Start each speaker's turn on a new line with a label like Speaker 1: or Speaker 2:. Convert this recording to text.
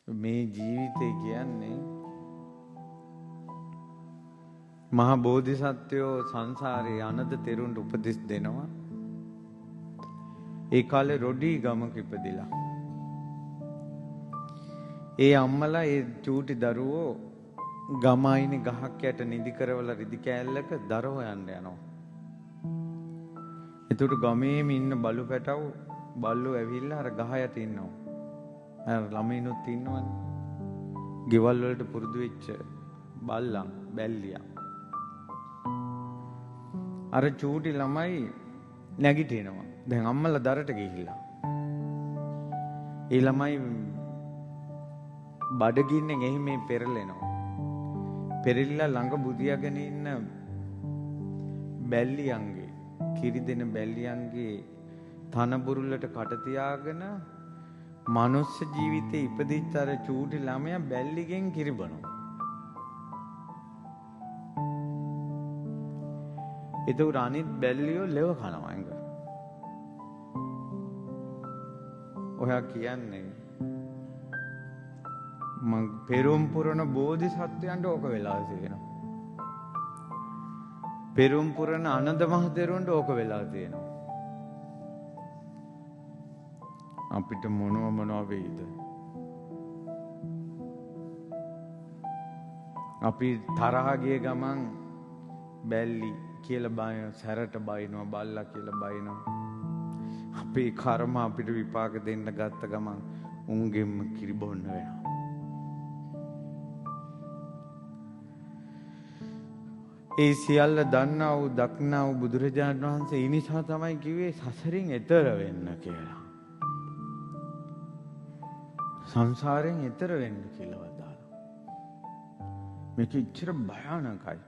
Speaker 1: මේ ජීවිතය කියන්නේ මහා බෝධිසත්වයෝ සංසාරේ අනද තෙරුන්ට උපදෙස් දෙනවා. ඒ කාලේ රොඩි ගමක ඉපදිලා. ඒ අම්මලා ඒ චූටි දරුවෝ ගම අයිනේ ගහක් යට නිදි කරවල රිදි කෑල්ලක දර හොයන්න යනවා. එතකොට ගමේම ඉන්න බලු පැටව් බල්ලෝ ඇවිල්ලා අර ගහ යට ඉන්නවා. අර ළමයිනුත් ඉන්නවනේ. ගෙවල් වලට පුරුදු වෙච්ච බල්ලන් බැල්ලියා. අර චූටි ළමයි නැගිටිනවා. දැන් අම්මලා දරට ගිහිල්ලා. ඒ ළමයි බඩගින්නෙන් එහි මේ පෙරලෙනවා. පෙරලිලා ළඟ බුදියාගෙන ඉන්න බැල්ලියන්ගේ කිරි දෙන බැල්ලියන්ගේ තනබුරුල්ලට කට තියාගෙන මනුස්ස ජීවිතේ ඉපදිච්ච අර චූටි ළමයා බැල්ලිගෙන් කිරි බොනවා. ඒක අනිත් බැල්ලියෝ ලෙව කනවා එංග. ඔයා කියන්නේ මං පෙරම් පුරන බෝධිසත්වයන්ට ඕක වෙලා තියෙනවා. පෙරම් පුරන ආනන්ද මහතෙරුන්ට ඕක වෙලා තියෙනවා. අපිට මොනව වෙයිද? අපි තරහ ගිය ගමන් බැල්ලි කියලා බය සැරට බයිනවා, බල්ලා කියලා බයිනවා. අපේ කර්ම අපිට විපාක දෙන්න ගත්ත ගමන් උන්ගෙම කිරි බොන්න වෙනවා. ඒ සියල්ල දන්නා වූ දක්නා වූ බුදුරජාණන් වහන්සේ ඒ නිසා තමයි කිව්වේ සසරින් එතර වෙන්න කියලා. සංසාරයෙන් එතර වෙන්න කියලා වදාළා. මේක ඉච්චර භයානකයි.